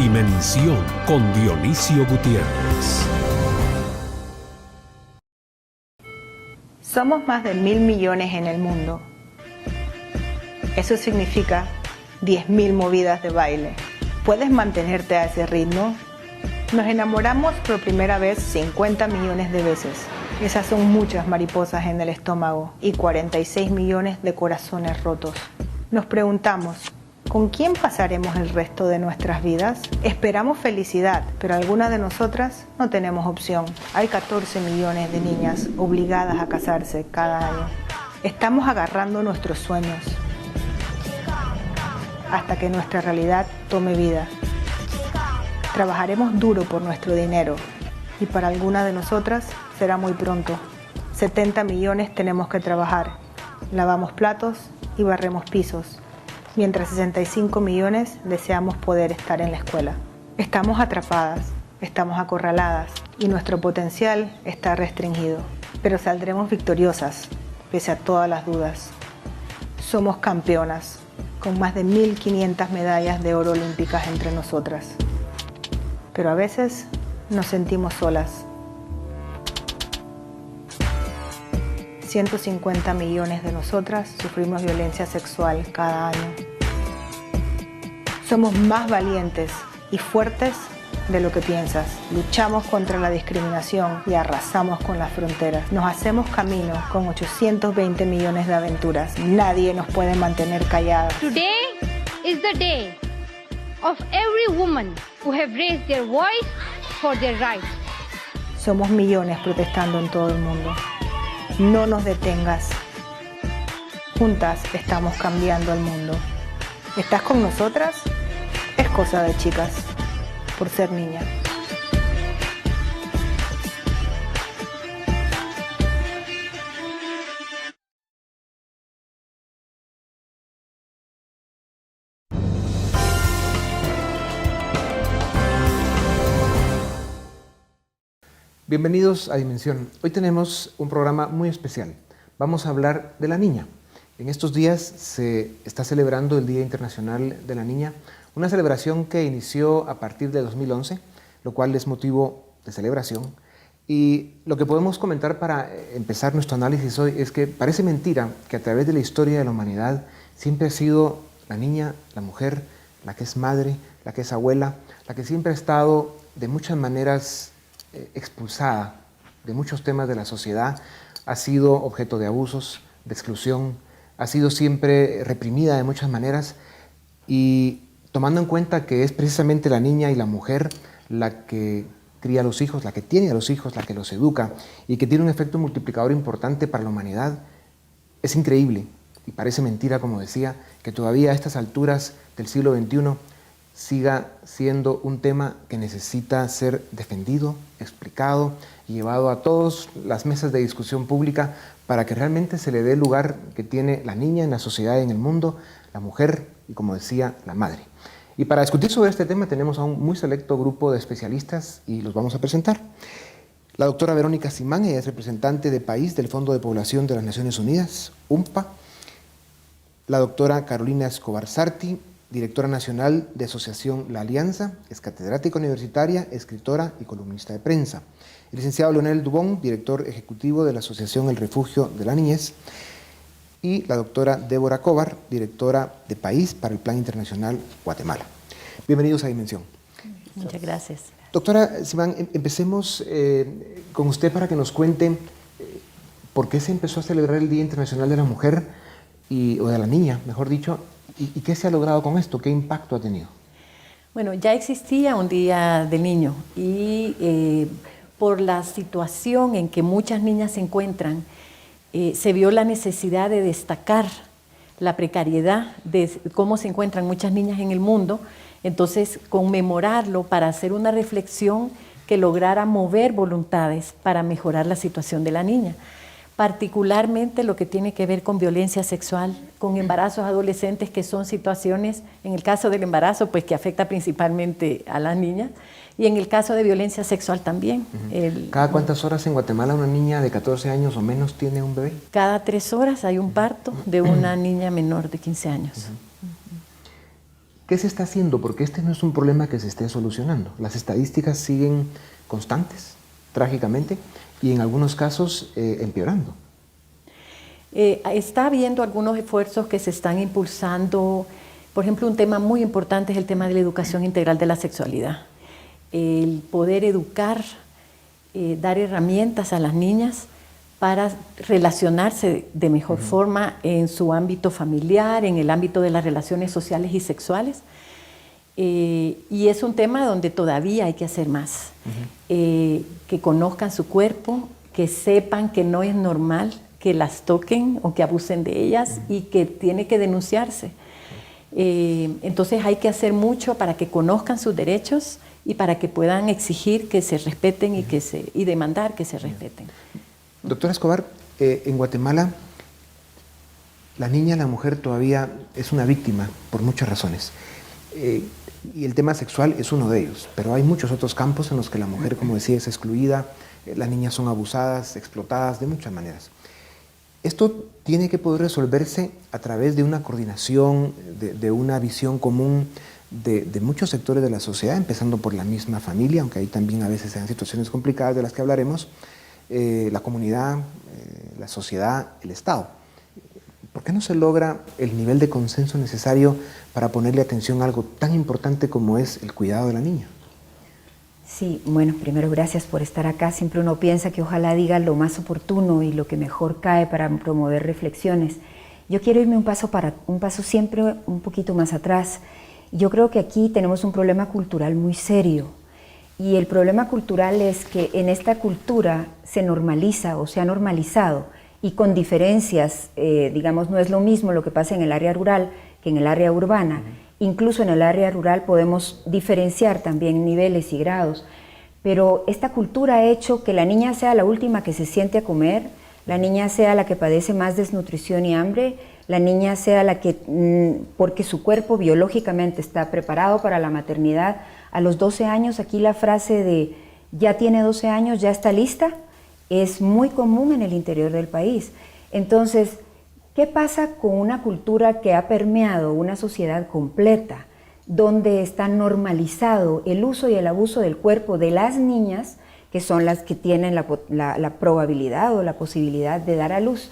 Dimensión con Dionisio Gutiérrez. Somos más de 1.000 millones en el mundo. Eso significa 10.000 movidas de baile. ¿Puedes mantenerte a ese ritmo? Nos enamoramos por primera vez 50 millones de veces. Esas son muchas mariposas en el estómago y 46 millones de corazones rotos. Nos preguntamos, ¿con quién pasaremos el resto de nuestras vidas? Esperamos felicidad, pero algunas de nosotras no tenemos opción. Hay 14 millones de niñas obligadas a casarse cada año. Estamos agarrando nuestros sueños hasta que nuestra realidad tome vida. Trabajaremos duro por nuestro dinero y para algunas de nosotras será muy pronto. 70 millones tenemos que trabajar, lavamos platos y barremos pisos, mientras 65 millones deseamos poder estar en la escuela. Estamos atrapadas, estamos acorraladas y nuestro potencial está restringido, pero saldremos victoriosas, pese a todas las dudas. Somos campeonas, con más de 1.500 medallas de oro olímpicas entre nosotras. Pero a veces nos sentimos solas. 150 millones de nosotras sufrimos violencia sexual cada año. Somos más valientes y fuertes de lo que piensas. Luchamos contra la discriminación y arrasamos con las fronteras. Nos hacemos camino con 820 millones de aventuras. Nadie nos puede mantener calladas. Today is the day of every woman who have raised their voice for their rights. Somos millones protestando en todo el mundo. No nos detengas. Juntas estamos cambiando el mundo. ¿Estás con nosotras? Es cosa de chicas, por ser niña. Bienvenidos a Dimensión. Hoy tenemos un programa muy especial. Vamos a hablar de la niña. En estos días se está celebrando el Día Internacional de la Niña, una celebración que inició a partir de 2011, lo cual es motivo de celebración. Y lo que podemos comentar para empezar nuestro análisis hoy es que parece mentira que a través de la historia de la humanidad siempre ha sido la niña, la mujer, la que es madre, la que es abuela, la que siempre ha estado de muchas maneras expulsada de muchos temas de la sociedad, ha sido objeto de abusos, de exclusión, ha sido siempre reprimida de muchas maneras, y tomando en cuenta que es precisamente la niña y la mujer la que cría a los hijos, la que tiene a los hijos, la que los educa y que tiene un efecto multiplicador importante para la humanidad, es increíble y parece mentira, como decía, que todavía a estas alturas del siglo XXI siga siendo un tema que necesita ser defendido, explicado y llevado a todas las mesas de discusión pública para que realmente se le dé el lugar que tiene la niña en la sociedad y en el mundo, la mujer y, como decía, la madre. Y para discutir sobre este tema tenemos a un muy selecto grupo de especialistas y los vamos a presentar. La doctora Verónica Simán, ella es representante de país del Fondo de Población de las Naciones Unidas, UNPA. La doctora Carolina Escobar Sarti, directora nacional de Asociación La Alianza, es catedrática universitaria, escritora y columnista de prensa. El licenciado Leonel Dubón, director ejecutivo de la Asociación El Refugio de la Niñez. Y la doctora Débora Cobar, directora de País para el Plan Internacional Guatemala. Bienvenidos a Dimensión. Muchas gracias. Doctora Simán, empecemos con usted para que nos cuente por qué se empezó a celebrar el Día Internacional de la Mujer, o de la Niña, mejor dicho, y qué se ha logrado con esto, qué impacto ha tenido. Bueno, ya existía un Día del Niño y por la situación en que muchas niñas se encuentran, se vio la necesidad de destacar la precariedad de cómo se encuentran muchas niñas en el mundo, entonces conmemorarlo para hacer una reflexión que lograra mover voluntades para mejorar la situación de la niña, particularmente lo que tiene que ver con violencia sexual, con embarazos adolescentes, que son situaciones, en el caso del embarazo, pues que afecta principalmente a las niñas, y en el caso de violencia sexual también. ¿Cada cuántas horas en Guatemala una niña de 14 años o menos tiene un bebé? Cada 3 horas hay un parto de una niña menor de 15 años. ¿Qué se está haciendo? Porque este no es un problema que se esté solucionando. Las estadísticas siguen constantes, trágicamente, y en algunos casos empeorando. Está habiendo algunos esfuerzos que se están impulsando. Por ejemplo, un tema muy importante es el tema de la educación integral de la sexualidad. El poder educar, dar herramientas a las niñas para relacionarse de mejor forma en su ámbito familiar, en el ámbito de las relaciones sociales y sexuales. Y es un tema donde todavía hay que hacer más. Que conozcan su cuerpo, que sepan que no es normal que las toquen o que abusen de ellas y que tiene que denunciarse. Entonces hay que hacer mucho para que conozcan sus derechos y para que puedan exigir que se respeten y demandar que se respeten. Doctora Escobar, en Guatemala la niña, la mujer todavía es una víctima por muchas razones. Y el tema sexual es uno de ellos, pero hay muchos otros campos en los que la mujer, como decía, es excluida, las niñas son abusadas, explotadas de muchas maneras. Esto tiene que poder resolverse a través de una coordinación, de una visión común de muchos sectores de la sociedad, empezando por la misma familia, aunque ahí también a veces sean situaciones complicadas de las que hablaremos, la comunidad, la sociedad, el Estado. ¿Por qué no se logra el nivel de consenso necesario para ponerle atención a algo tan importante como es el cuidado de la niña? Sí, bueno, primero gracias por estar acá. Siempre uno piensa que ojalá diga lo más oportuno y lo que mejor cae para promover reflexiones. Yo quiero irme un paso siempre un poquito más atrás. Yo creo que aquí tenemos un problema cultural muy serio. Y el problema cultural es que en esta cultura se normaliza o se ha normalizado, y con diferencias, digamos, no es lo mismo lo que pasa en el área rural que en el área urbana. Incluso en el área rural podemos diferenciar también niveles y grados, pero esta cultura ha hecho que la niña sea la última que se siente a comer, la niña sea la que padece más desnutrición y hambre, la niña sea la que, porque su cuerpo biológicamente está preparado para la maternidad. A los 12 años, aquí la frase de ya tiene 12 años, ya está lista, es muy común en el interior del país. Entonces, ¿qué pasa con una cultura que ha permeado una sociedad completa, donde está normalizado el uso y el abuso del cuerpo de las niñas, que son las que tienen la probabilidad o la posibilidad de dar a luz,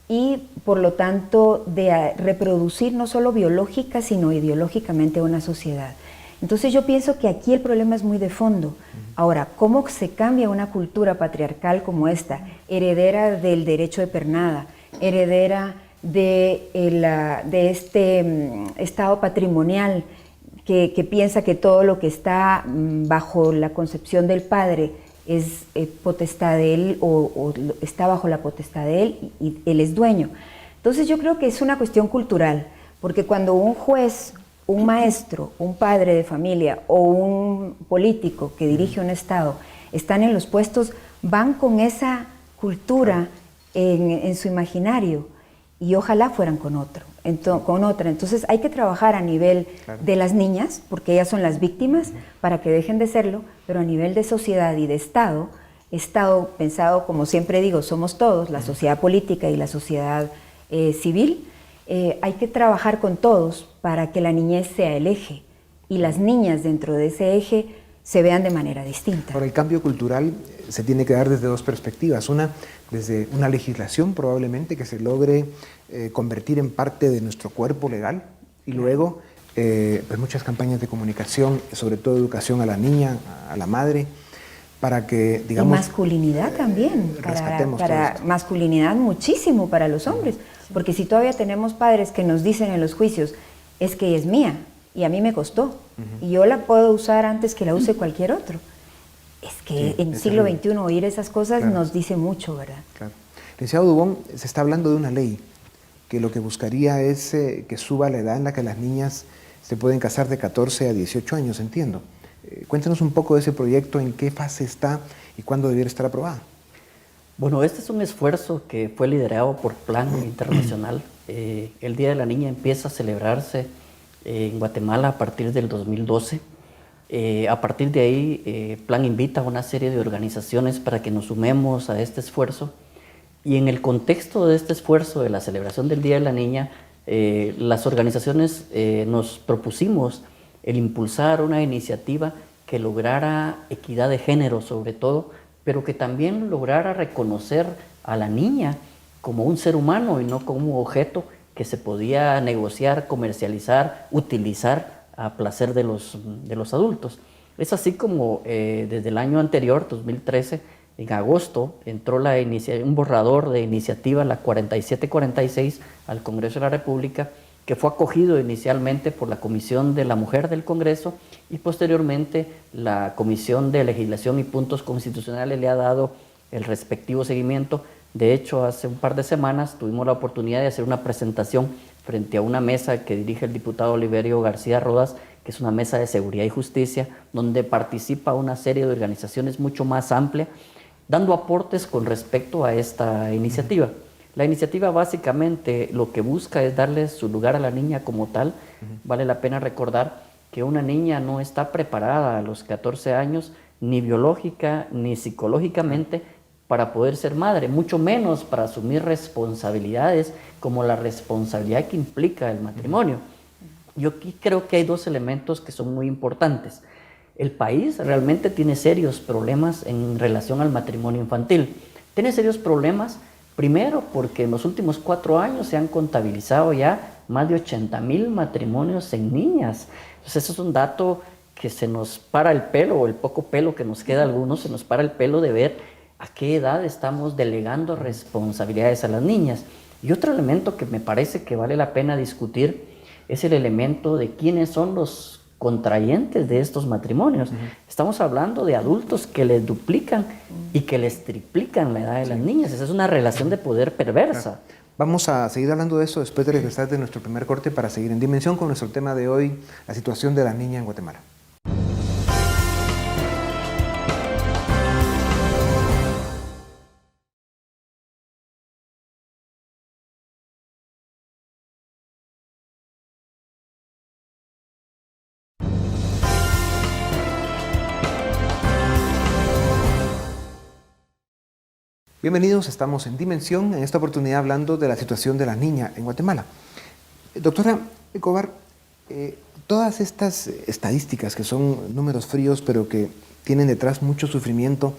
y por lo tanto de reproducir no solo biológica, sino ideológicamente una sociedad? Entonces yo pienso que aquí el problema es muy de fondo. Ahora, ¿cómo se cambia una cultura patriarcal como esta, heredera del derecho de pernada, heredera de este estado patrimonial que piensa que todo lo que está bajo la concepción del padre es potestad de él o está bajo la potestad de él y él es dueño? Entonces yo creo que es una cuestión cultural, porque cuando un juez, un maestro, un padre de familia o un político que dirige un estado están en los puestos, van con esa cultura en su imaginario y ojalá fueran con otra. Entonces hay que trabajar a nivel de las niñas, porque ellas son las víctimas, para que dejen de serlo, pero a nivel de sociedad y de Estado pensado, como siempre digo, somos todos, la sociedad política y la sociedad civil, hay que trabajar con todos para que la niñez sea el eje y las niñas dentro de ese eje se vean de manera distinta. Ahora, el cambio cultural se tiene que dar desde dos perspectivas. Una, desde una legislación probablemente que se logre convertir en parte de nuestro cuerpo legal, y luego pues muchas campañas de comunicación, sobre todo educación a la niña, a la madre, para que, digamos... Y masculinidad también, para masculinidad muchísimo para los hombres, porque si todavía tenemos padres que nos dicen en los juicios, es que es mía, y a mí me costó, y yo la puedo usar antes que la use cualquier otro. Es que en el siglo XXI oír esas cosas nos dice mucho, ¿verdad? Claro. Licenciado Dubón, se está hablando de una ley que lo que buscaría es que suba la edad en la que las niñas se pueden casar de 14 a 18 años, entiendo. Cuéntanos un poco de ese proyecto, en qué fase está y cuándo debiera estar aprobada. Bueno, este es un esfuerzo que fue liderado por Plan Internacional. El Día de la Niña empieza a celebrarse en Guatemala a partir del 2012. A partir de ahí, Plan invita a una serie de organizaciones para que nos sumemos a este esfuerzo. Y en el contexto de este esfuerzo de la celebración del Día de la Niña, las organizaciones nos propusimos el impulsar una iniciativa que lograra equidad de género sobre todo, pero que también lograra reconocer a la niña como un ser humano y no como un objeto que se podía negociar, comercializar, utilizar a placer de los adultos. Es así como desde el año anterior, 2013, en agosto, entró un borrador de iniciativa, la 4746, al Congreso de la República, que fue acogido inicialmente por la Comisión de la Mujer del Congreso y posteriormente la Comisión de Legislación y Puntos Constitucionales le ha dado el respectivo seguimiento. De hecho, hace un par de semanas tuvimos la oportunidad de hacer una presentación frente a una mesa que dirige el diputado Oliverio García Rodas, que es una mesa de seguridad y justicia, donde participa una serie de organizaciones mucho más amplia, dando aportes con respecto a esta iniciativa. La iniciativa básicamente lo que busca es darle su lugar a la niña como tal. Vale la pena recordar que una niña no está preparada a los 14 años, ni biológica ni psicológicamente, para poder ser madre, mucho menos para asumir responsabilidades como la responsabilidad que implica el matrimonio. Yo aquí creo que hay dos elementos que son muy importantes. El país realmente tiene serios problemas en relación al matrimonio infantil. Tiene serios problemas, primero, porque en los últimos 4 años se han contabilizado ya más de 80,000 matrimonios en niñas. Entonces, eso es un dato que se nos para el pelo, o el poco pelo que nos queda a algunos, se nos para el pelo de ver a qué edad estamos delegando responsabilidades a las niñas. Y otro elemento que me parece que vale la pena discutir es el elemento de quiénes son los contrayentes de estos matrimonios. Estamos hablando de adultos que les duplican y que les triplican la edad de las niñas. Esa es una relación de poder perversa. Vamos a seguir hablando de eso después de regresar de nuestro primer corte para seguir en Dimensión con nuestro tema de hoy, la situación de la niña en Guatemala. Bienvenidos, estamos en Dimensión, en esta oportunidad hablando de la situación de la niña en Guatemala. Doctora Escobar, todas estas estadísticas que son números fríos, pero que tienen detrás mucho sufrimiento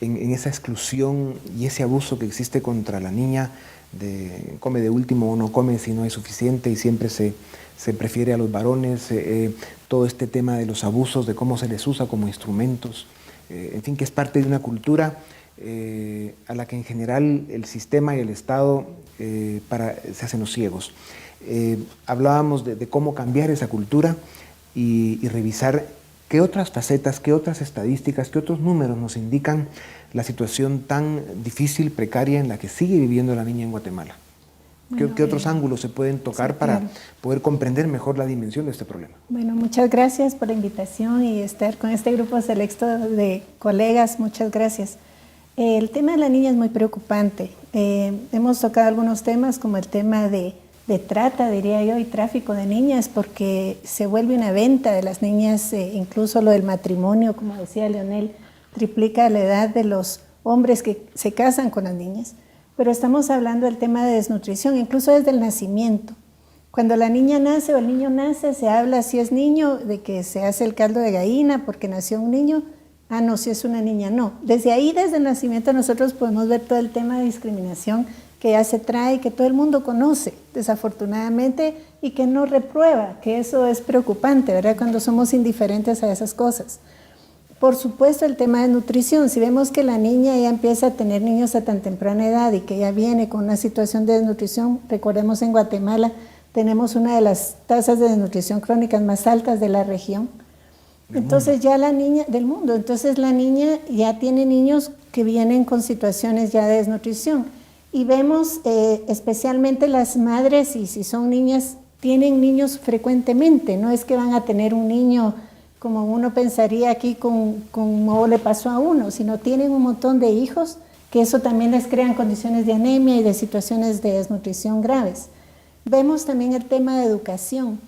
en esa exclusión y ese abuso que existe contra la niña, de come de último o no come si no hay suficiente y siempre se prefiere a los varones, todo este tema de los abusos, de cómo se les usa como instrumentos, en fin, que es parte de una cultura a la que en general el sistema y el Estado se hacen los ciegos. Hablábamos de cómo cambiar esa cultura y revisar qué otras facetas, qué otras estadísticas, qué otros números nos indican la situación tan difícil, precaria en la que sigue viviendo la niña en Guatemala. Bueno, ¿Qué otros ángulos se pueden tocar para poder comprender mejor la dimensión de este problema? Bueno, muchas gracias por la invitación y estar con este grupo selecto de colegas. Muchas gracias. El tema de la niña es muy preocupante. Hemos tocado algunos temas como el tema de trata, diría yo, y tráfico de niñas, porque se vuelve una venta de las niñas, incluso lo del matrimonio, como decía Leonel, triplica la edad de los hombres que se casan con las niñas. Pero estamos hablando del tema de desnutrición, incluso desde el nacimiento. Cuando la niña nace o el niño nace, se habla, si es niño, de que se hace el caldo de gallina porque nació un niño. Ah, no, si es una niña, no. Desde ahí, desde el nacimiento, nosotros podemos ver todo el tema de discriminación que ya se trae, que todo el mundo conoce, desafortunadamente, y que no reprueba, que eso es preocupante, ¿verdad?, cuando somos indiferentes a esas cosas. Por supuesto, el tema de nutrición. Si vemos que la niña ya empieza a tener niños a tan temprana edad y que ya viene con una situación de desnutrición, recordemos en Guatemala tenemos una de las tasas de desnutrición crónicas más altas de la región. Entonces ya la niña del mundo, entonces la niña ya tiene niños que vienen con situaciones ya de desnutrición. Y vemos especialmente las madres, y si son niñas, tienen niños frecuentemente, no es que van a tener un niño como uno pensaría aquí como le pasó a uno, sino tienen un montón de hijos, que eso también les crean condiciones de anemia y de situaciones de desnutrición graves. Vemos también el tema de educación.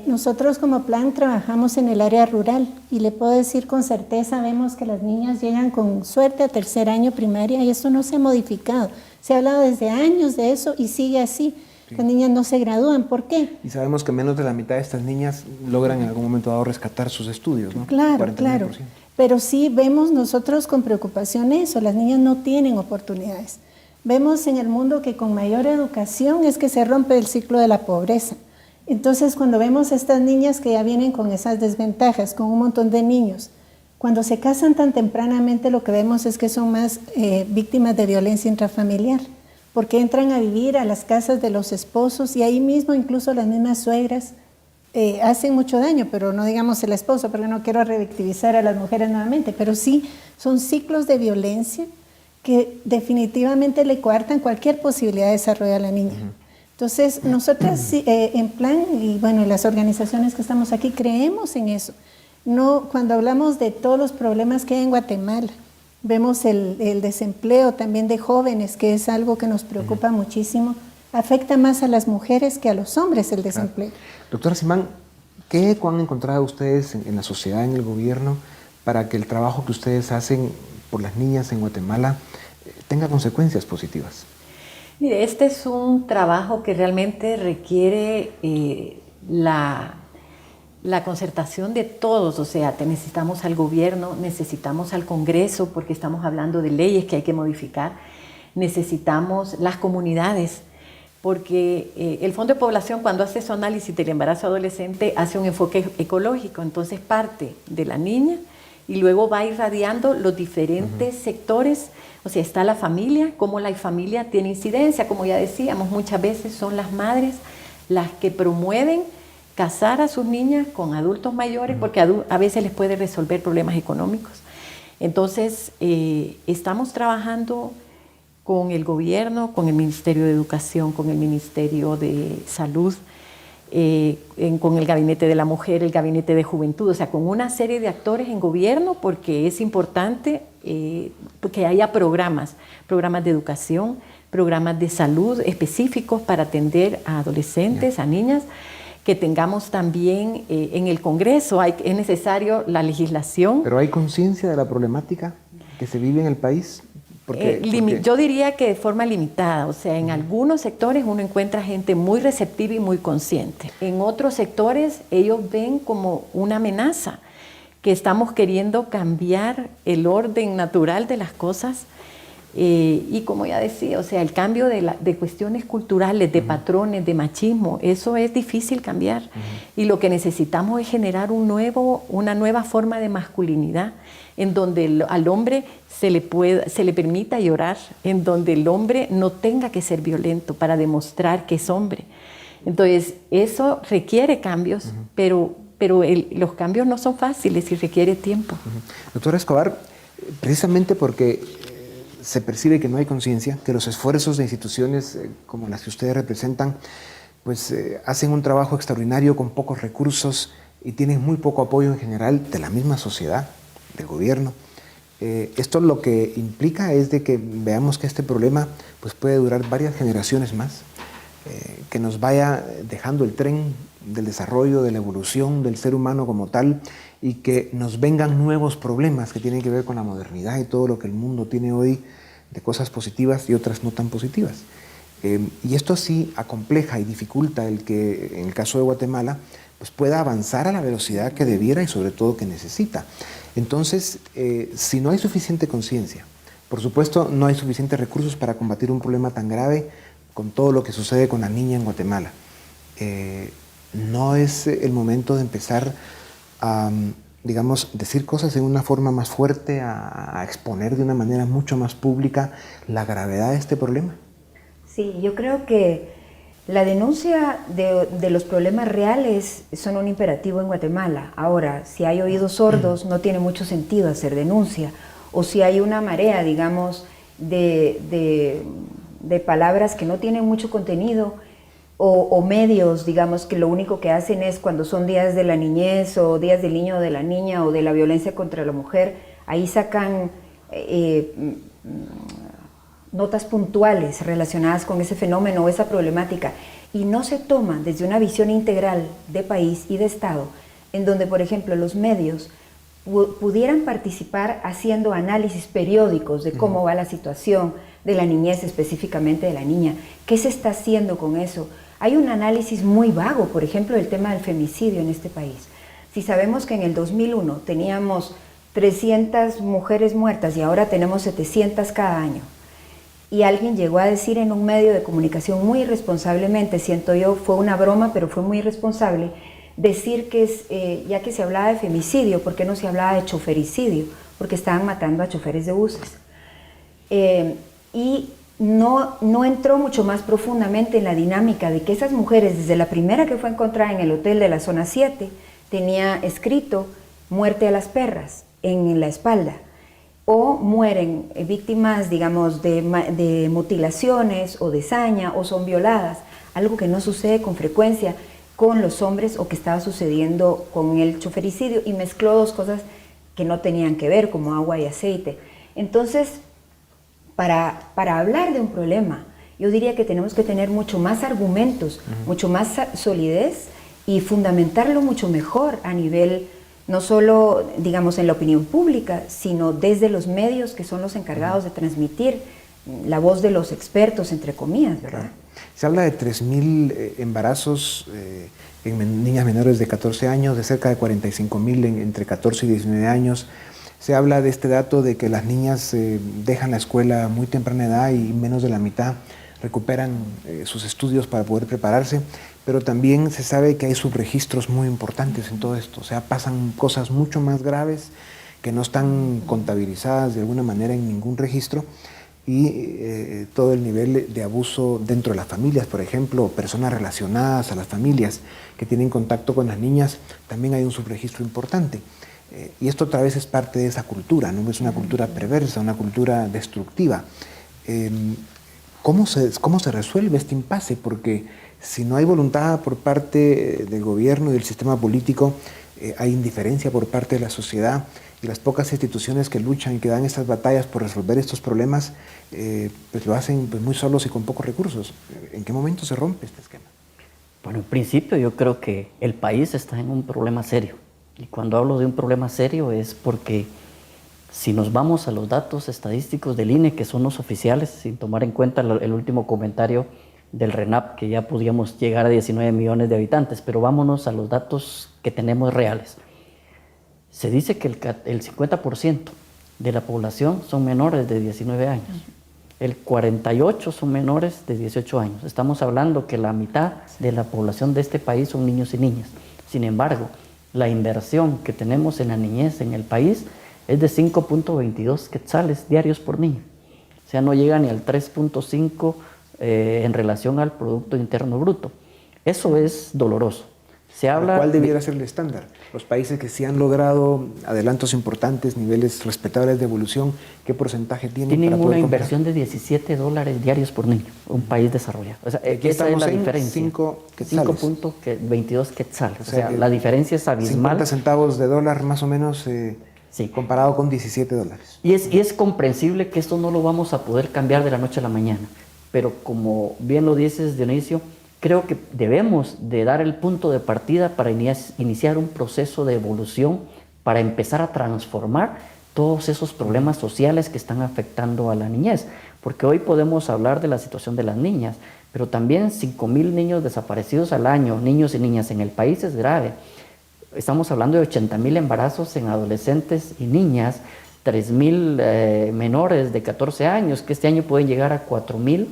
Nosotros como plan trabajamos en el área rural y le puedo decir con certeza, vemos que las niñas llegan con suerte a 3er año primaria y eso no se ha modificado. Se ha hablado desde años de eso y sigue así. Sí. Las niñas no se gradúan, ¿por qué? Y sabemos que menos de la mitad de estas niñas logran en algún momento dado rescatar sus estudios, ¿no? Claro, 49%. claro. Pero sí vemos nosotros con preocupación eso, las niñas no tienen oportunidades. Vemos en el mundo que con mayor educación es que se rompe el ciclo de la pobreza. Entonces, cuando vemos a estas niñas que ya vienen con esas desventajas, con un montón de niños, cuando se casan tan tempranamente, lo que vemos es que son más víctimas de violencia intrafamiliar, porque entran a vivir a las casas de los esposos y ahí mismo incluso las mismas suegras hacen mucho daño, pero no digamos el esposo, porque no quiero revictimizar a las mujeres nuevamente, pero sí son ciclos de violencia que definitivamente le coartan cualquier posibilidad de desarrollo a la niña. Entonces, nosotras en Plan, y bueno, las organizaciones que estamos aquí, creemos en eso. No, cuando hablamos de todos los problemas que hay en Guatemala, vemos el desempleo también de jóvenes, que es algo que nos preocupa muchísimo. Afecta más a las mujeres que a los hombres el desempleo. Claro. Doctora Simán, ¿qué eco han encontrado ustedes en la sociedad, en el gobierno, para que el trabajo que ustedes hacen por las niñas en Guatemala tenga consecuencias positivas? Mire, este es un trabajo que realmente requiere la concertación de todos, o sea, necesitamos al gobierno, necesitamos al Congreso, porque estamos hablando de leyes que hay que modificar, necesitamos las comunidades, porque el Fondo de Población, cuando hace su análisis del embarazo adolescente, hace un enfoque ecológico, entonces parte de la niña y luego va irradiando los diferentes sectores. O sea, está la familia, cómo la familia tiene incidencia, como ya decíamos, muchas veces son las madres las que promueven casar a sus niñas con adultos mayores, porque a veces les puede resolver problemas económicos. Entonces, estamos trabajando con el gobierno, con el Ministerio de Educación, con el Ministerio de Salud, con el Gabinete de la Mujer, el Gabinete de Juventud, o sea, con una serie de actores en gobierno, porque es importante que haya programas de educación, programas de salud específicos para atender a adolescentes, a niñas, que tengamos también en el Congreso, es necesario la legislación. ¿Pero hay conciencia de la problemática que se vive en el país? Yo diría que de forma limitada, o sea, en algunos sectores uno encuentra gente muy receptiva y muy consciente. En otros sectores ellos ven como una amenaza, que estamos queriendo cambiar el orden natural de las cosas. Y como ya decía, o sea, el cambio de cuestiones culturales, de patrones, de machismo, eso es difícil cambiar. Y lo que necesitamos es generar una nueva forma de masculinidad, en donde al hombre se le permita llorar, en donde el hombre no tenga que ser violento para demostrar que es hombre. Entonces, eso requiere cambios, pero los cambios no son fáciles y requiere tiempo. Doctora Escobar, precisamente porque se percibe que no hay conciencia, que los esfuerzos de instituciones como las que ustedes representan, pues hacen un trabajo extraordinario con pocos recursos y tienen muy poco apoyo en general de la misma sociedad, del gobierno. Esto lo que implica es de que veamos que este problema pues puede durar varias generaciones más, que nos vaya dejando el tren del desarrollo, de la evolución del ser humano como tal, y que nos vengan nuevos problemas que tienen que ver con la modernidad y todo lo que el mundo tiene hoy de cosas positivas y otras no tan positivas. Y esto sí acompleja y dificulta el que, en el caso de Guatemala, pues pueda avanzar a la velocidad que debiera y sobre todo que necesita. Entonces, si no hay suficiente conciencia, por supuesto no hay suficientes recursos para combatir un problema tan grave con todo lo que sucede con la niña en Guatemala, no es el momento de empezar a, digamos, decir cosas en una forma más fuerte, a exponer de una manera mucho más pública la gravedad de este problema. Sí, yo creo que la denuncia de los problemas reales son un imperativo en Guatemala. Ahora, si hay oídos sordos, no tiene mucho sentido hacer denuncia. O si hay una marea, digamos, de palabras que no tienen mucho contenido, o medios, digamos, que lo único que hacen es cuando son días de la niñez o días del niño o de la niña o de la violencia contra la mujer, ahí sacan notas puntuales relacionadas con ese fenómeno o esa problemática, y no se toma desde una visión integral de país y de Estado, en donde, por ejemplo, los medios pudieran participar haciendo análisis periódicos de cómo va la situación de la niñez, específicamente de la niña, qué se está haciendo con eso, Hay un análisis muy vago, por ejemplo, del tema del femicidio en este país. Si sabemos que en el 2001 teníamos 300 mujeres muertas y ahora tenemos 700 cada año, y alguien llegó a decir en un medio de comunicación muy irresponsablemente, siento yo, fue una broma, pero fue muy irresponsable, decir que ya que se hablaba de femicidio, ¿por qué no se hablaba de chofericidio? Porque estaban matando a choferes de buses. Y no entró mucho más profundamente en la dinámica de que esas mujeres, desde la primera que fue encontrada en el hotel de la zona 7, tenía escrito muerte a las perras en la espalda, o mueren víctimas, digamos, de mutilaciones o de saña, o son violadas, algo que no sucede con frecuencia con los hombres o que estaba sucediendo con el chofericidio, y mezcló dos cosas que no tenían que ver, como agua y aceite. Entonces, para hablar de un problema, yo diría que tenemos que tener mucho más argumentos, mucho más solidez y fundamentarlo mucho mejor a nivel, no solo, digamos, en la opinión pública, sino desde los medios que son los encargados de transmitir la voz de los expertos, entre comillas, ¿verdad? Claro. Se habla de 3.000 embarazos en niñas menores de 14 años, de cerca de 45.000 entre 14 y 19 años. Se habla de este dato de que las niñas dejan la escuela a muy temprana edad y menos de la mitad recuperan sus estudios para poder prepararse, pero también se sabe que hay subregistros muy importantes en todo esto, o sea, pasan cosas mucho más graves que no están contabilizadas de alguna manera en ningún registro, y todo el nivel de abuso dentro de las familias, por ejemplo, personas relacionadas a las familias que tienen contacto con las niñas, también hay un subregistro importante. Y esto otra vez es parte de esa cultura, ¿no? Es una cultura perversa, una cultura destructiva. ¿Cómo se resuelve este impasse? Porque si no hay voluntad por parte del gobierno y del sistema político, hay indiferencia por parte de la sociedad, y las pocas instituciones que luchan y que dan estas batallas por resolver estos problemas, pues lo hacen pues muy solos y con pocos recursos. ¿En qué momento se rompe este esquema? Bueno, en principio yo creo que el país está en un problema serio. Y cuando hablo de un problema serio es porque si nos vamos a los datos estadísticos del INE, que son los oficiales, sin tomar en cuenta el último comentario del RENAP, que ya podríamos llegar a 19 millones de habitantes, pero vámonos a los datos que tenemos reales. Se dice que el 50% de la población son menores de 19 años. El 48% son menores de 18 años. Estamos hablando que la mitad de la población de este país son niños y niñas. Sin embargo, la inversión que tenemos en la niñez en el país es de 5.22 quetzales diarios por niño. O sea, no llega ni al 3.5 en relación al Producto Interno Bruto. Eso es doloroso. Se habla ¿Cuál debiera ser el estándar? Los países que sí han logrado adelantos importantes, niveles respetables de evolución, ¿qué porcentaje tienen? Tienen para poder una inversión de $17 diarios por niño, un país desarrollado. O sea, esa es la diferencia. 5.22 quetzales. O sea, la diferencia es abismal. 50 centavos de dólar más o menos sí, comparado con $17. Y es comprensible que esto no lo vamos a poder cambiar de la noche a la mañana. Pero como bien lo dices, Dionisio, creo que debemos de dar el punto de partida para iniciar un proceso de evolución, para empezar a transformar todos esos problemas sociales que están afectando a la niñez. Porque hoy podemos hablar de la situación de las niñas, pero también 5,000 niños desaparecidos al año, niños y niñas en el país, es grave. Estamos hablando de 80,000 embarazos en adolescentes y niñas, 3,000 menores de 14 años, que este año pueden llegar a 4,000.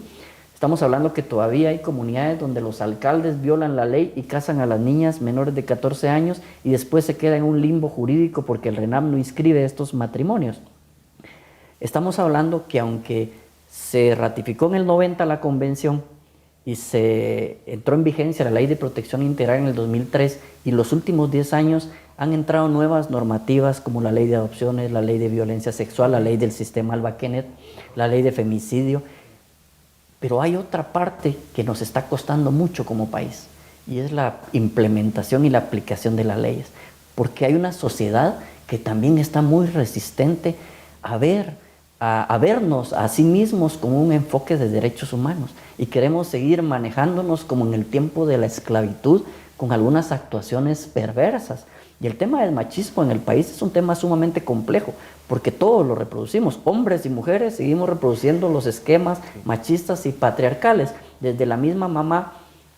Estamos hablando que todavía hay comunidades donde los alcaldes violan la ley y casan a las niñas menores de 14 años y después se queda en un limbo jurídico porque el RENAP no inscribe estos matrimonios. Estamos hablando que aunque se ratificó en el 90 la convención y se entró en vigencia la Ley de Protección Integral en el 2003, y los últimos 10 años han entrado nuevas normativas como la Ley de Adopciones, la Ley de Violencia Sexual, la Ley del Sistema Alba Kenneth, la Ley de Femicidio. Pero hay otra parte que nos está costando mucho como país, y es la implementación y la aplicación de las leyes, porque hay una sociedad que también está muy resistente a vernos a sí mismos con un enfoque de derechos humanos, y queremos seguir manejándonos como en el tiempo de la esclavitud, con algunas actuaciones perversas. Y el tema del machismo en el país es un tema sumamente complejo, porque todos lo reproducimos, hombres y mujeres seguimos reproduciendo los esquemas machistas y patriarcales, desde la misma mamá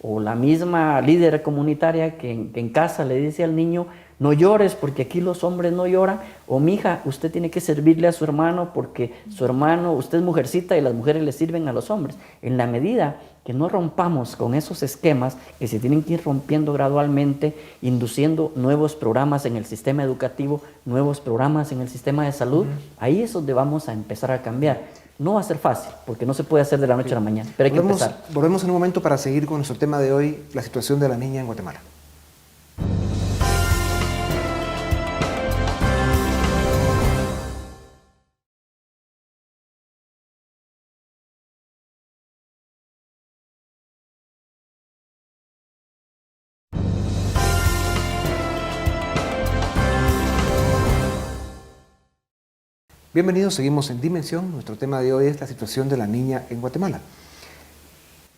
o la misma líder comunitaria que en casa le dice al niño, no llores porque aquí los hombres no lloran, o mija, usted tiene que servirle a su hermano porque su hermano, usted es mujercita y las mujeres le sirven a los hombres. En la medida que no rompamos con esos esquemas que se tienen que ir rompiendo gradualmente, induciendo nuevos programas en el sistema educativo, nuevos programas en el sistema de salud, ahí es donde vamos a empezar a cambiar. No va a ser fácil, porque no se puede hacer de la noche a la mañana, pero hay que empezar. Volvemos en un momento para seguir con nuestro tema de hoy, la situación de la niña en Guatemala. Bienvenidos, seguimos en Dimensión. Nuestro tema de hoy es la situación de la niña en Guatemala.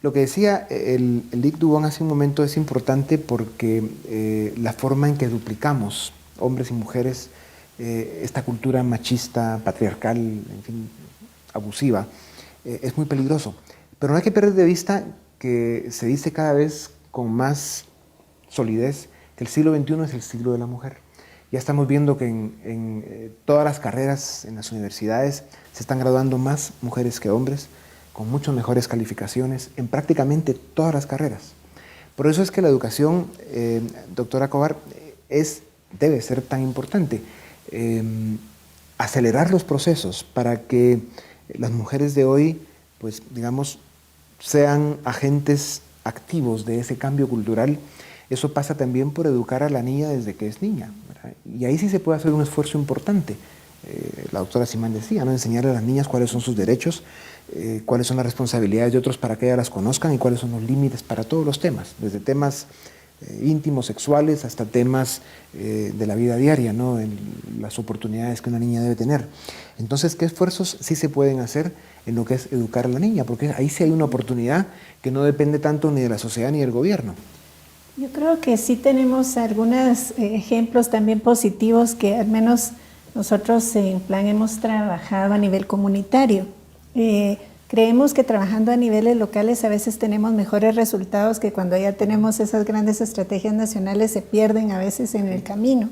Lo que decía el Lic Dubón hace un momento es importante porque la forma en que duplicamos, hombres y mujeres, esta cultura machista, patriarcal, en fin, abusiva, es muy peligroso. Pero no hay que perder de vista que se dice cada vez con más solidez que el siglo XXI es el siglo de la mujer. Ya estamos viendo que en todas las carreras, en las universidades, se están graduando más mujeres que hombres, con mucho mejores calificaciones, en prácticamente todas las carreras. Por eso es que la educación, doctora Cobar, debe ser tan importante. Acelerar los procesos para que las mujeres de hoy, pues digamos, sean agentes activos de ese cambio cultural. Eso pasa también por educar a la niña desde que es niña, ¿verdad? Y ahí sí se puede hacer un esfuerzo importante. La doctora Simán decía, ¿no? Enseñarle a las niñas cuáles son sus derechos, cuáles son las responsabilidades de otros para que ellas las conozcan y cuáles son los límites para todos los temas, desde temas íntimos, sexuales, hasta temas de la vida diaria, ¿no? En las oportunidades que una niña debe tener. Entonces, ¿qué esfuerzos sí se pueden hacer en lo que es educar a la niña? Porque ahí sí hay una oportunidad que no depende tanto ni de la sociedad ni del gobierno. Yo creo que sí tenemos algunos ejemplos también positivos que al menos nosotros en Plan hemos trabajado a nivel comunitario. Creemos que trabajando a niveles locales a veces tenemos mejores resultados que cuando ya tenemos esas grandes estrategias nacionales se pierden a veces en el camino.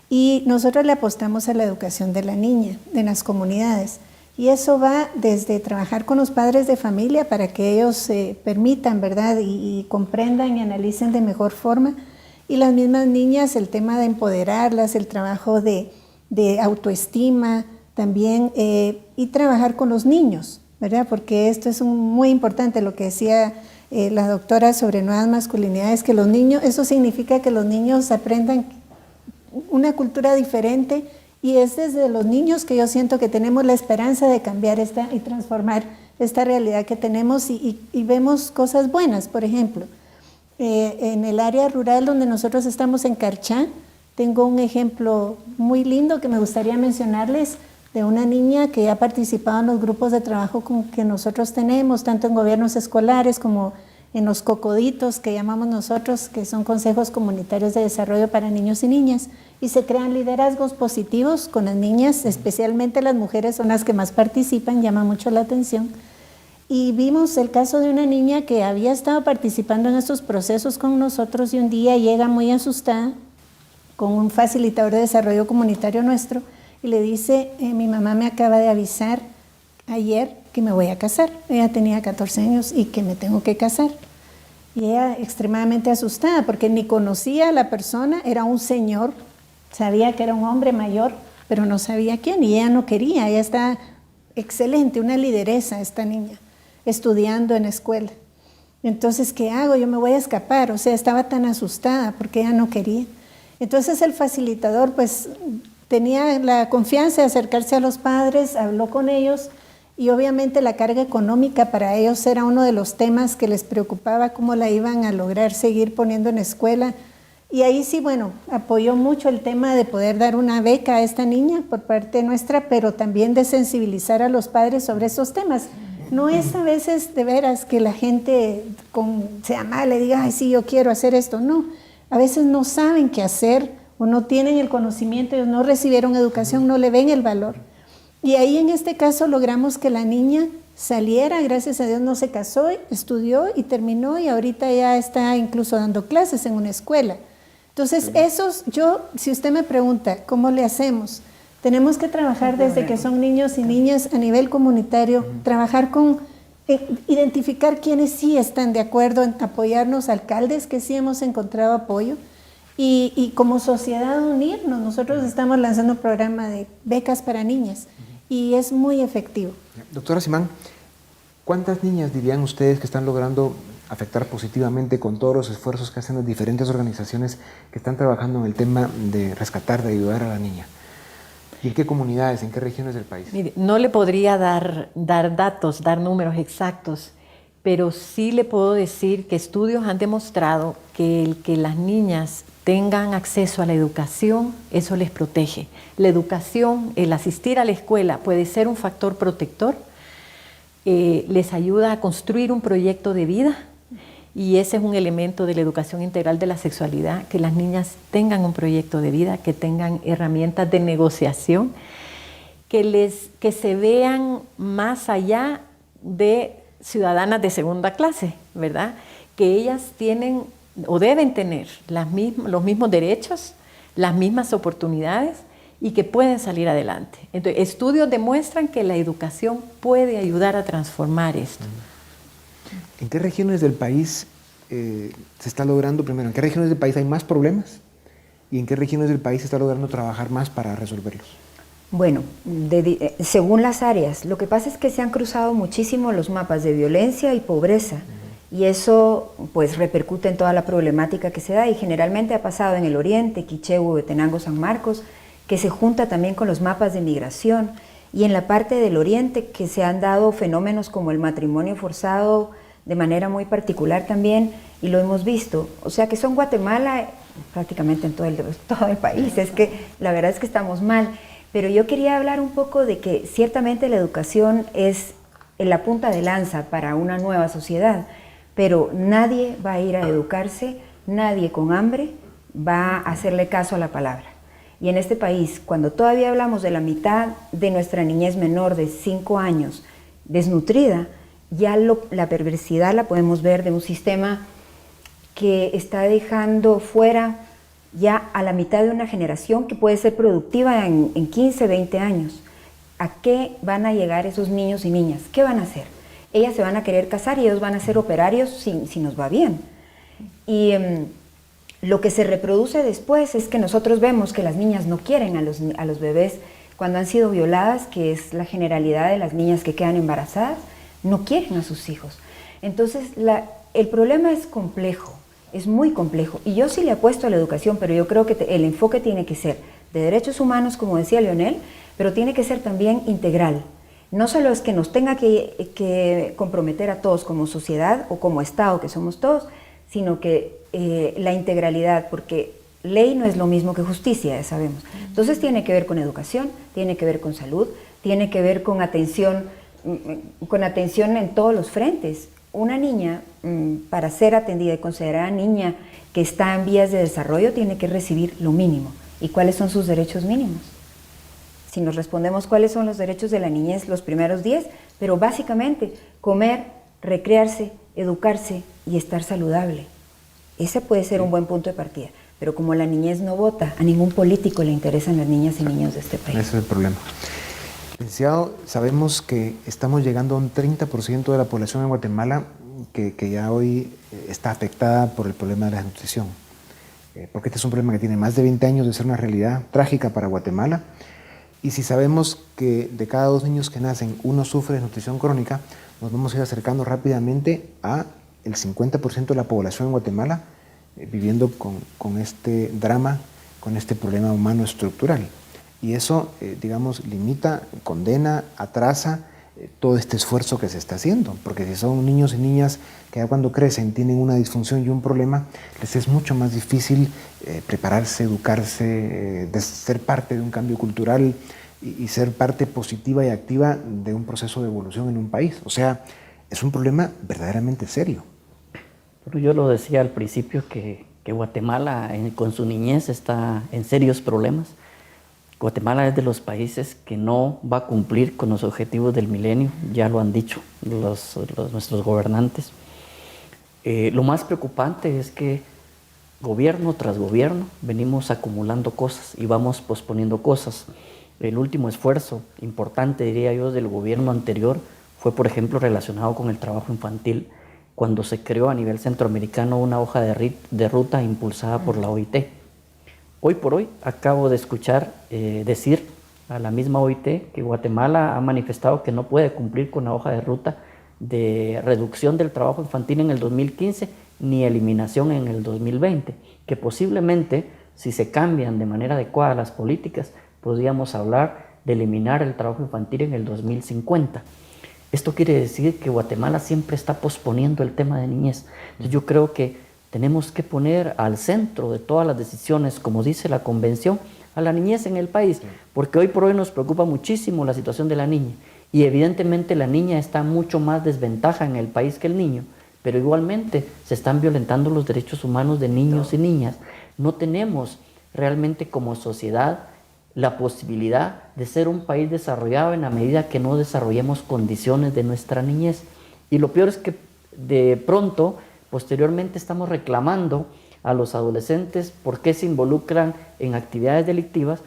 Y nosotros le apostamos a la educación de la niña en las comunidades. Y eso va desde trabajar con los padres de familia para que ellos se permitan, ¿verdad? Y comprendan y analicen de mejor forma. Y las mismas niñas, el tema de empoderarlas, el trabajo de autoestima también, y trabajar con los niños, ¿verdad? Porque esto es muy importante, lo que decía la doctora sobre nuevas masculinidades, que los niños, eso significa que los niños aprendan una cultura diferente. Y es desde los niños que yo siento que tenemos la esperanza de cambiar y transformar esta realidad que tenemos y vemos cosas buenas. Por ejemplo, en el área rural donde nosotros estamos en Carchá, tengo un ejemplo muy lindo que me gustaría mencionarles de una niña que ha participado en los grupos de trabajo que nosotros tenemos, tanto en gobiernos escolares como en los cocoditos que llamamos nosotros, que son consejos comunitarios de desarrollo para niños y niñas, y se crean liderazgos positivos con las niñas, especialmente las mujeres son las que más participan, llama mucho la atención. Y vimos el caso de una niña que había estado participando en estos procesos con nosotros y un día llega muy asustada con un facilitador de desarrollo comunitario nuestro y le dice, mi mamá me acaba de avisar ayer que me voy a casar. Ella tenía 14 años y que me tengo que casar. Y ella extremadamente asustada porque ni conocía a la persona, era un señor, sabía que era un hombre mayor, pero no sabía quién y ella no quería. Ella está excelente, una lideresa esta niña, estudiando en la escuela. Entonces, ¿qué hago? Yo me voy a escapar. O sea, estaba tan asustada porque ella no quería. Entonces el facilitador pues tenía la confianza de acercarse a los padres, habló con ellos. Y obviamente la carga económica para ellos era uno de los temas que les preocupaba, cómo la iban a lograr seguir poniendo en escuela. Y ahí sí, bueno, apoyó mucho el tema de poder dar una beca a esta niña por parte nuestra, pero también de sensibilizar a los padres sobre esos temas. No es a veces de veras que la gente sea mala y diga, ay, sí, yo quiero hacer esto. No, a veces no saben qué hacer o no tienen el conocimiento, no recibieron educación, no le ven el valor. Y ahí en este caso logramos que la niña saliera, gracias a Dios no se casó, estudió y terminó y ahorita ya está incluso dando clases en una escuela. Entonces, si usted me pregunta, ¿cómo le hacemos? Tenemos que trabajar desde que son niños y niñas a nivel comunitario, trabajar con, identificar quiénes sí están de acuerdo en apoyarnos, alcaldes que sí hemos encontrado apoyo, y como sociedad unirnos. Nosotros estamos lanzando un programa de becas para niñas y es muy efectivo. Doctora Simán, ¿cuántas niñas dirían ustedes que están logrando afectar positivamente con todos los esfuerzos que hacen las diferentes organizaciones que están trabajando en el tema de rescatar, de ayudar a la niña? ¿Y en qué comunidades, en qué regiones del país? Mire, no le podría dar datos, dar números exactos, pero sí le puedo decir que estudios han demostrado que el que las niñas tengan acceso a la educación, eso les protege. La educación, el asistir a la escuela puede ser un factor protector, les ayuda a construir un proyecto de vida, y ese es un elemento de la educación integral de la sexualidad, que las niñas tengan un proyecto de vida, que tengan herramientas de negociación, que se vean más allá de ciudadanas de segunda clase, ¿verdad? Que ellas tienen o deben tener los mismos derechos, las mismas oportunidades y que pueden salir adelante. Entonces, estudios demuestran que la educación puede ayudar a transformar esto. ¿En qué regiones del país se está logrando, primero, en qué regiones del país hay más problemas y en qué regiones del país se está logrando trabajar más para resolverlos? Bueno, según las áreas, lo que pasa es que se han cruzado muchísimo los mapas de violencia y pobreza. Y eso pues repercute en toda la problemática que se da, y generalmente ha pasado en el oriente, Quiché, Huehuetenango, San Marcos, que se junta también con los mapas de migración, y en la parte del oriente que se han dado fenómenos como el matrimonio forzado de manera muy particular también, y lo hemos visto. O sea que son Guatemala prácticamente en todo el país, es que la verdad es que estamos mal. Pero yo quería hablar un poco de que ciertamente la educación es la punta de lanza para una nueva sociedad, pero nadie va a ir a educarse, nadie con hambre va a hacerle caso a la palabra. Y en este país, cuando todavía hablamos de la mitad de nuestra niñez menor de 5 años desnutrida, ya la perversidad la podemos ver de un sistema que está dejando fuera ya a la mitad de una generación que puede ser productiva en 15, 20 años. ¿A qué van a llegar esos niños y niñas? ¿Qué van a hacer? Ellas se van a querer casar y ellos van a ser operarios si nos va bien. Y lo que se reproduce después es que nosotros vemos que las niñas no quieren a los bebés cuando han sido violadas, que es la generalidad de las niñas que quedan embarazadas, no quieren a sus hijos. Entonces el problema es complejo, es muy complejo. Y yo sí le apuesto a la educación, pero yo creo que el enfoque tiene que ser de derechos humanos, como decía Leonel, pero tiene que ser también integral. No solo es que nos tenga que comprometer a todos como sociedad o como Estado, que somos todos, sino que la integralidad, porque ley no es lo mismo que justicia, ya sabemos. Entonces tiene que ver con educación, tiene que ver con salud, tiene que ver con atención en todos los frentes. Una niña, para ser atendida y considerada niña que está en vías de desarrollo, tiene que recibir lo mínimo. ¿Y cuáles son sus derechos mínimos? Si nos respondemos cuáles son los derechos de la niñez, los primeros 10, pero básicamente comer, recrearse, educarse y estar saludable. Ese puede ser un buen punto de partida. Pero como la niñez no vota, a ningún político le interesan las niñas y niños de este país. Ese es el problema. Licenciado, sabemos que estamos llegando a un 30% de la población en Guatemala que ya hoy está afectada por el problema de la desnutrición. Porque este es un problema que tiene más de 20 años de ser una realidad trágica para Guatemala. Y si sabemos que de cada 2 niños que nacen, uno sufre desnutrición crónica, nos vamos a ir acercando rápidamente a el 50% de la población en Guatemala viviendo con este drama, con este problema humano estructural. Y eso, digamos, limita, condena, atrasa todo este esfuerzo que se está haciendo. Porque si son niños y niñas que ya cuando crecen tienen una disfunción y un problema, les es mucho más difícil prepararse, educarse, ser parte de un cambio cultural y ser parte positiva y activa de un proceso de evolución en un país. O sea, es un problema verdaderamente serio. Pero yo lo decía al principio que Guatemala con su niñez está en serios problemas. Guatemala es de los países que no va a cumplir con los objetivos del milenio, ya lo han dicho nuestros gobernantes. Lo más preocupante es que gobierno tras gobierno venimos acumulando cosas y vamos posponiendo cosas. El último esfuerzo importante, diría yo, del gobierno anterior fue, por ejemplo, relacionado con el trabajo infantil, cuando se creó a nivel centroamericano una hoja de ruta impulsada por la OIT. Hoy por hoy acabo de escuchar decir a la misma OIT que Guatemala ha manifestado que no puede cumplir con la hoja de ruta de reducción del trabajo infantil en el 2015 ni eliminación en el 2020, que posiblemente, si se cambian de manera adecuada las políticas, podríamos hablar de eliminar el trabajo infantil en el 2050. Esto quiere decir que Guatemala siempre está posponiendo el tema de niñez. Entonces yo creo que tenemos que poner al centro de todas las decisiones, como dice la Convención, a la niñez en el país, porque hoy por hoy nos preocupa muchísimo la situación de la niña, y evidentemente la niña está en mucho más desventaja en el país que el niño, pero igualmente se están violentando los derechos humanos de niños y niñas. No tenemos realmente como sociedad la posibilidad de ser un país desarrollado en la medida que no desarrollemos condiciones de nuestra niñez. Y lo peor es que de pronto, posteriormente, estamos reclamando a los adolescentes por qué se involucran en actividades delictivas,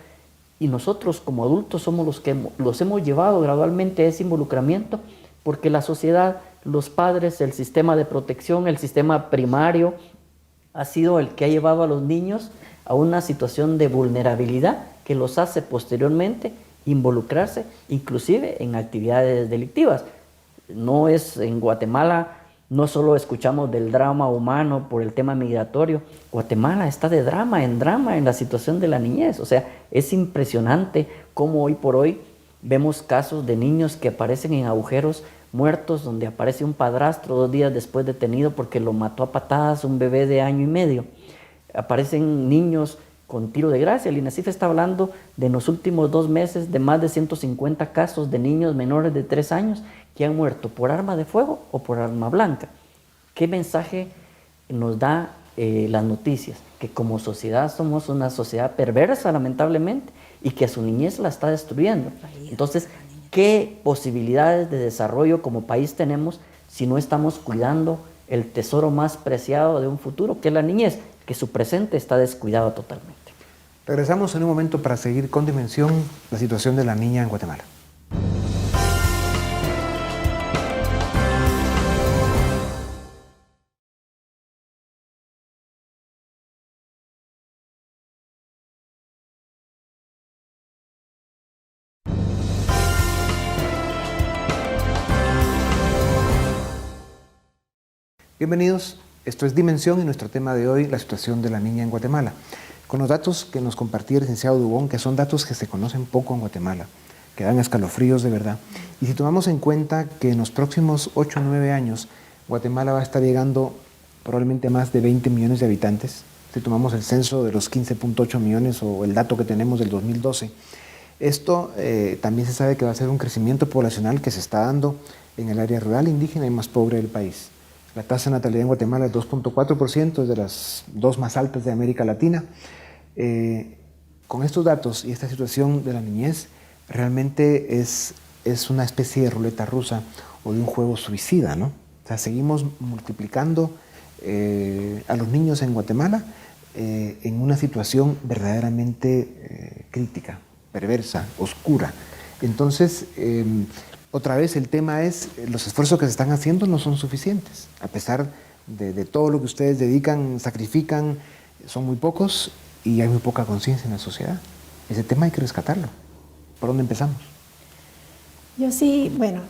y nosotros como adultos somos los que los hemos llevado gradualmente a ese involucramiento, porque la sociedad, los padres, el sistema de protección, el sistema primario, ha sido el que ha llevado a los niños a una situación de vulnerabilidad que los hace posteriormente involucrarse inclusive en actividades delictivas. No es en Guatemala, no solo escuchamos del drama humano por el tema migratorio, Guatemala está de drama en la situación de la niñez. O sea, es impresionante cómo hoy por hoy vemos casos de niños que aparecen en agujeros muertos, donde aparece un padrastro 2 días después detenido porque lo mató a patadas un bebé de 1 año y medio. Aparecen niños con tiro de gracia. El INACIF está hablando de en los últimos 2 meses de más de 150 casos de niños menores de 3 años que han muerto por arma de fuego o por arma blanca. ¿Qué mensaje nos da las noticias? Que como sociedad somos una sociedad perversa, lamentablemente, y que a su niñez la está destruyendo. Entonces, ¿qué posibilidades de desarrollo como país tenemos si no estamos cuidando el tesoro más preciado de un futuro, que es la niñez, que su presente está descuidado totalmente? Regresamos en un momento para seguir con Dimensión, la situación de la niña en Guatemala. Bienvenidos, esto es Dimensión y nuestro tema de hoy, la situación de la niña en Guatemala. Con los datos que nos compartía el licenciado Dubón, que son datos que se conocen poco en Guatemala, que dan escalofríos de verdad. Y si tomamos en cuenta que en los próximos 8 o 9 años Guatemala va a estar llegando probablemente a más de 20 millones de habitantes, si tomamos el censo de los 15.8 millones o el dato que tenemos del 2012, esto también se sabe que va a ser un crecimiento poblacional que se está dando en el área rural, indígena y más pobre del país. La tasa de natalidad en Guatemala es 2.4%, es de las 2 más altas de América Latina. Con estos datos y esta situación de la niñez, realmente es una especie de ruleta rusa o de un juego suicida, ¿no? O sea, seguimos multiplicando a los niños en Guatemala en una situación verdaderamente crítica, perversa, oscura. Entonces, otra vez el tema es, los esfuerzos que se están haciendo no son suficientes. A pesar de todo lo que ustedes dedican, sacrifican, son muy pocos y hay muy poca conciencia en la sociedad. Ese tema hay que rescatarlo. ¿Por dónde empezamos? Yo sí, bueno,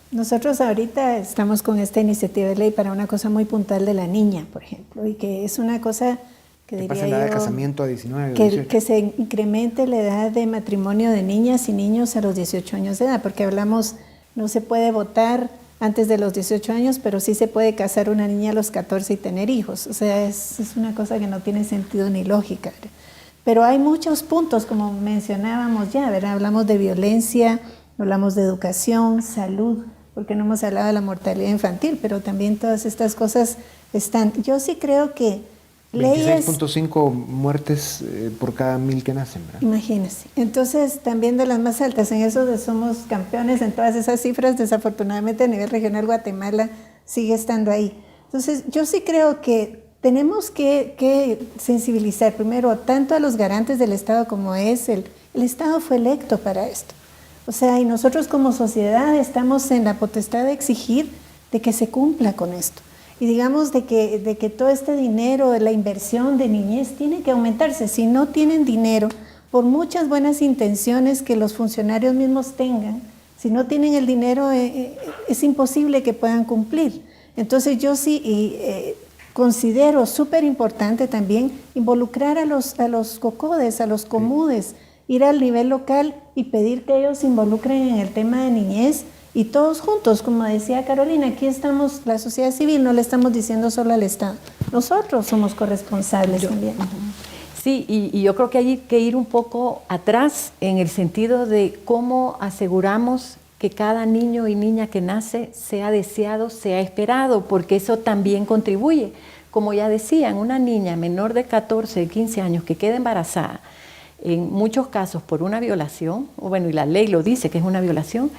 nosotros ahorita estamos con esta iniciativa de ley para una cosa muy puntual de la niña, por ejemplo, y que es una cosa que diría pasa la edad de casamiento a 19 o 18. Que se incremente la edad de matrimonio de niñas y niños a los 18 años de edad, porque hablamos, no se puede votar antes de los 18 años, pero sí se puede casar una niña a los 14 y tener hijos. O sea, es una cosa que no tiene sentido ni lógica. Pero hay muchos puntos, como mencionábamos ya, ¿verdad? Hablamos de violencia, hablamos de educación, salud, porque no hemos hablado de la mortalidad infantil, pero también todas estas cosas están. Yo sí creo que leyes. 26.5 muertes por cada 1000 que nacen, ¿verdad? Imagínense. Entonces, también de las más altas, en eso somos campeones en todas esas cifras. Desafortunadamente, a nivel regional, Guatemala sigue estando ahí. Entonces, yo sí creo que tenemos que sensibilizar primero tanto a los garantes del Estado como es el Estado fue electo para esto. O sea, y nosotros como sociedad estamos en la potestad de exigir de que se cumpla con esto. Y digamos de que todo este dinero, la inversión de niñez tiene que aumentarse. Si no tienen dinero, por muchas buenas intenciones que los funcionarios mismos tengan, si no tienen el dinero, es imposible que puedan cumplir. Entonces yo sí considero súper importante también involucrar a los COCODES, a los COMUDES, ir al nivel local y pedir que ellos se involucren en el tema de niñez. Y todos juntos, como decía Carolina, aquí estamos, la sociedad civil, no le estamos diciendo solo al Estado. Nosotros somos corresponsables también. Sí, y yo creo que hay que ir un poco atrás en el sentido de cómo aseguramos que cada niño y niña que nace sea deseado, sea esperado, porque eso también contribuye. Como ya decían, una niña menor de 14, 15 años que queda embarazada, en muchos casos por una violación, bueno, y la ley lo dice que es una violación,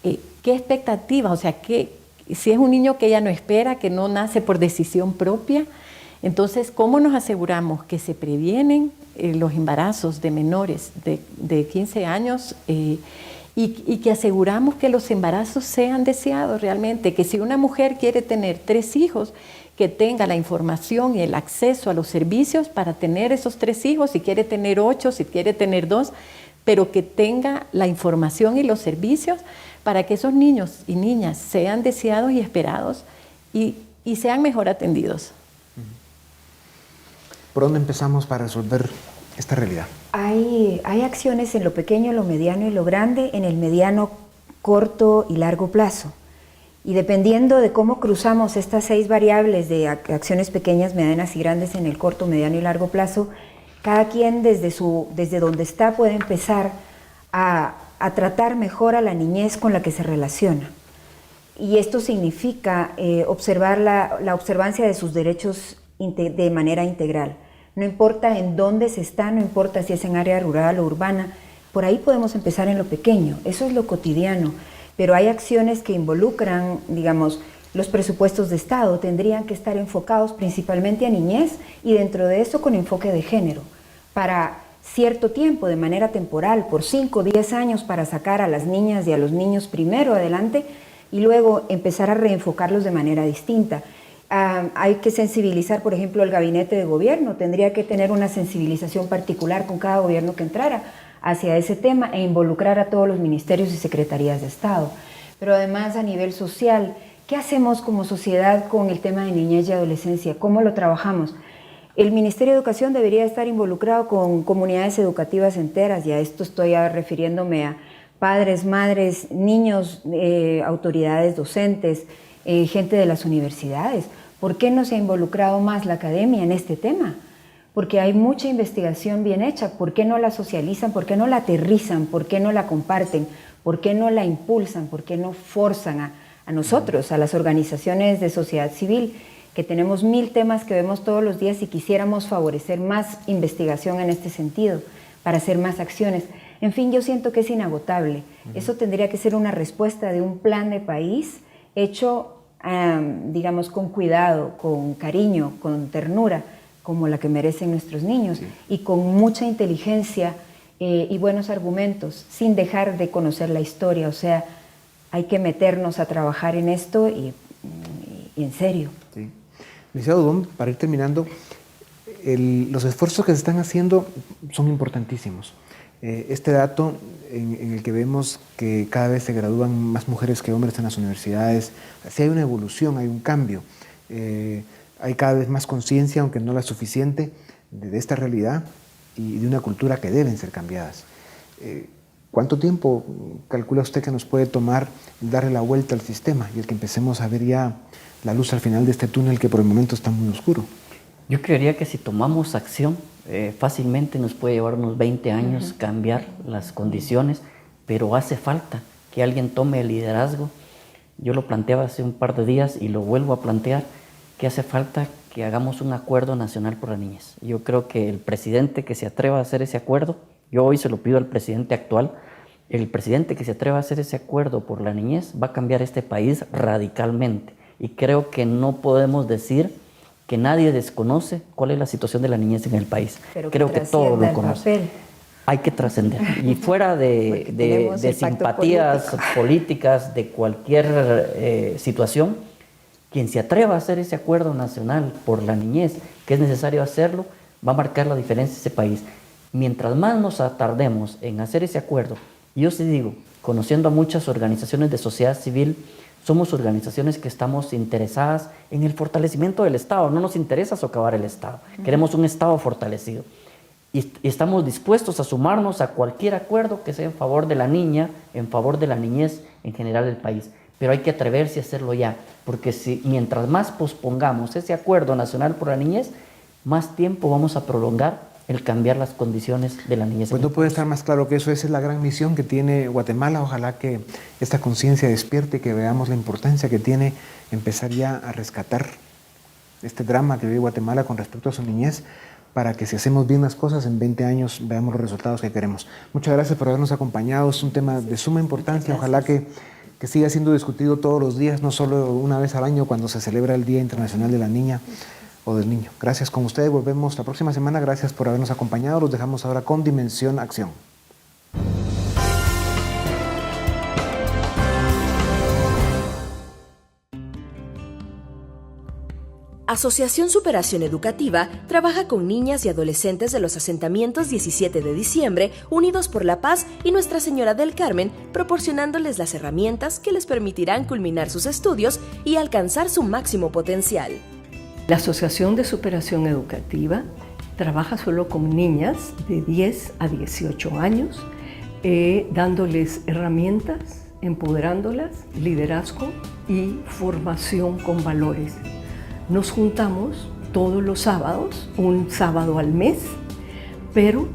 ¿qué expectativa? O sea, si es un niño que ella no espera, que no nace por decisión propia, entonces, ¿cómo nos aseguramos que se previenen los embarazos de menores de 15 años y que aseguramos que los embarazos sean deseados realmente? Que si una mujer quiere tener 3 hijos, que tenga la información y el acceso a los servicios para tener esos 3 hijos, si quiere tener 8, si quiere tener 2, pero que tenga la información y los servicios para que esos niños y niñas sean deseados y esperados y sean mejor atendidos. ¿Por dónde empezamos para resolver esta realidad? Hay acciones en lo pequeño, lo mediano y lo grande, en el mediano, corto y largo plazo. Y dependiendo de cómo cruzamos estas 6 variables de acciones pequeñas, medianas y grandes en el corto, mediano y largo plazo, cada quien desde donde está puede empezar a tratar mejor a la niñez con la que se relaciona. Y esto significa observar la observancia de sus derechos de manera integral. No importa en dónde se está, no importa si es en área rural o urbana, por ahí podemos empezar en lo pequeño, eso es lo cotidiano, pero hay acciones que involucran, digamos, los presupuestos de Estado tendrían que estar enfocados principalmente a niñez y dentro de eso con enfoque de género, para cierto tiempo, de manera temporal, por 5 o 10 años para sacar a las niñas y a los niños primero adelante y luego empezar a reenfocarlos de manera distinta. Hay que sensibilizar, por ejemplo, el gabinete de gobierno, tendría que tener una sensibilización particular con cada gobierno que entrara hacia ese tema e involucrar a todos los ministerios y secretarías de Estado. Pero además a nivel social, ¿qué hacemos como sociedad con el tema de niñez y adolescencia? ¿Cómo lo trabajamos? El Ministerio de Educación debería estar involucrado con comunidades educativas enteras, y a esto estoy refiriéndome a padres, madres, niños, autoridades docentes, gente de las universidades. ¿Por qué no se ha involucrado más la academia en este tema? Porque hay mucha investigación bien hecha. ¿Por qué no la socializan? ¿Por qué no la aterrizan? ¿Por qué no la comparten? ¿Por qué no la impulsan? ¿Por qué no forzan a nosotros, a las organizaciones de sociedad civil, que tenemos 1000 temas que vemos todos los días y quisiéramos favorecer más investigación en este sentido, para hacer más acciones? En fin, yo siento que es inagotable. Eso tendría que ser una respuesta de un plan de país hecho, digamos, con cuidado, con cariño, con ternura, como la que merecen nuestros niños, sí, y con mucha inteligencia y buenos argumentos, sin dejar de conocer la historia. O sea, hay que meternos a trabajar en esto y en serio. Sí. Licenciado Udón, para ir terminando, los esfuerzos que se están haciendo son importantísimos. Este dato en el que vemos que cada vez se gradúan más mujeres que hombres en las universidades, sí hay una evolución, hay un cambio, hay cada vez más conciencia, aunque no la suficiente, de esta realidad y de una cultura que deben ser cambiadas. ¿Cuánto tiempo calcula usted que nos puede tomar darle la vuelta al sistema y el que empecemos a ver ya la luz al final de este túnel que por el momento está muy oscuro? Yo creería que si tomamos acción, fácilmente nos puede llevar unos 20 años cambiar las condiciones, pero hace falta que alguien tome el liderazgo. Yo lo planteaba hace un par de días y lo vuelvo a plantear, que hace falta que hagamos un acuerdo nacional por la niñez. Yo creo que el presidente que se atreva a hacer ese acuerdo, yo hoy se lo pido al presidente actual, el presidente que se atreva a hacer ese acuerdo por la niñez va a cambiar este país radicalmente. Y creo que no podemos decir que nadie desconoce cuál es la situación de la niñez en el país. Pero creo que todos lo conocen. Hay que trascender. Y fuera de simpatías políticas, de cualquier situación, quien se atreva a hacer ese acuerdo nacional por la niñez, que es necesario hacerlo, va a marcar la diferencia en ese país. Mientras más nos tardemos en hacer ese acuerdo, yo sí digo, conociendo a muchas organizaciones de sociedad civil, somos organizaciones que estamos interesadas en el fortalecimiento del Estado. No nos interesa socavar el Estado. Queremos un Estado fortalecido. Y estamos dispuestos a sumarnos a cualquier acuerdo que sea en favor de la niña, en favor de la niñez en general del país. Pero hay que atreverse a hacerlo ya, porque mientras más pospongamos ese acuerdo nacional por la niñez, más tiempo vamos a prolongar el cambiar las condiciones de la niñez. Pues no puede estar más claro que eso. Esa es la gran misión que tiene Guatemala. Ojalá que esta conciencia despierte, que veamos la importancia que tiene empezar ya a rescatar este drama que vive Guatemala con respecto a su niñez, para que si hacemos bien las cosas en 20 años veamos los resultados que queremos. Muchas gracias por habernos acompañado. Es un tema de suma importancia. Ojalá que siga siendo discutido todos los días, no solo una vez al año cuando se celebra el Día Internacional de la Niña o del Niño. Gracias con ustedes. Volvemos la próxima semana. Gracias por habernos acompañado. Los dejamos ahora con Dimensión Acción. Asociación Superación Educativa trabaja con niñas y adolescentes de los asentamientos 17 de diciembre, Unidos por la Paz y Nuestra Señora del Carmen, proporcionándoles las herramientas que les permitirán culminar sus estudios y alcanzar su máximo potencial. La Asociación de Superación Educativa trabaja solo con niñas de 10 a 18 años, dándoles herramientas, empoderándolas, liderazgo y formación con valores. Nos juntamos todos los sábados, un sábado al mes, pero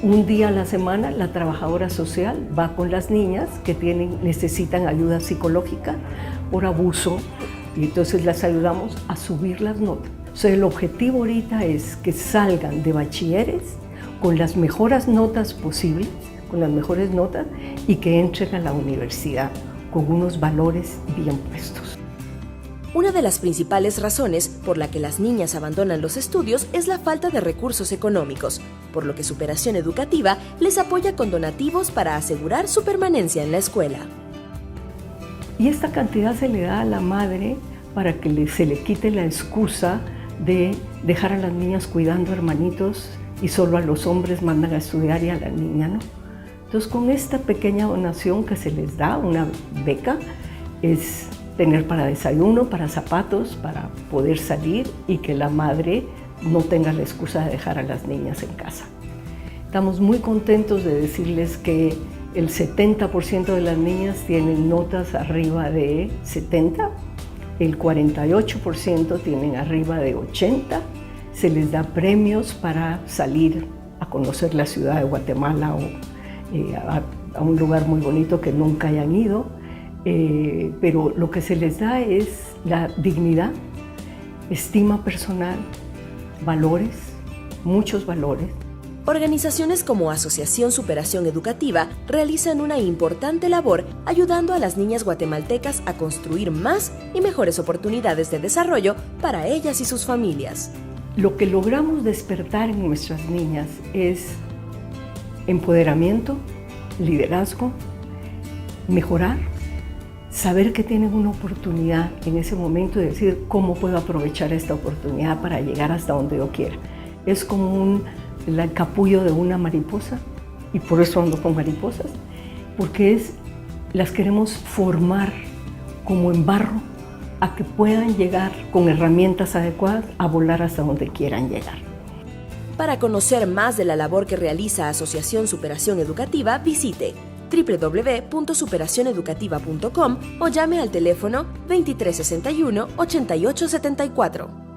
un día a la semana la trabajadora social va con las niñas que necesitan ayuda psicológica por abuso, y entonces las ayudamos a subir las notas. O sea, el objetivo ahorita es que salgan de bachilleres con las mejores notas posibles, y que entren a la universidad con unos valores bien puestos. Una de las principales razones por la que las niñas abandonan los estudios es la falta de recursos económicos, por lo que Superación Educativa les apoya con donativos para asegurar su permanencia en la escuela. Y esta cantidad se le da a la madre para que se le quite la excusa de dejar a las niñas cuidando hermanitos y solo a los hombres mandan a estudiar y a la niña no. Entonces, con esta pequeña donación que se les da, una beca, es tener para desayuno, para zapatos, para poder salir y que la madre no tenga la excusa de dejar a las niñas en casa. Estamos muy contentos de decirles que el 70% de las niñas tienen notas arriba de 70, el 48% tienen arriba de 80, se les da premios para salir a conocer la ciudad de Guatemala o a un lugar muy bonito que nunca hayan ido. Pero lo que se les da es la dignidad, estima personal, valores, muchos valores. Organizaciones como Asociación Superación Educativa realizan una importante labor ayudando a las niñas guatemaltecas a construir más y mejores oportunidades de desarrollo para ellas y sus familias. Lo que logramos despertar en nuestras niñas es empoderamiento, liderazgo, mejorar, saber que tienen una oportunidad en ese momento y decir cómo puedo aprovechar esta oportunidad para llegar hasta donde yo quiera. Es como el capullo de una mariposa, y por eso ando con mariposas, porque las queremos formar como en barro a que puedan llegar con herramientas adecuadas a volar hasta donde quieran llegar. Para conocer más de la labor que realiza Asociación Superación Educativa, visite www.superacioneducativa.com o llame al teléfono 2361-8874.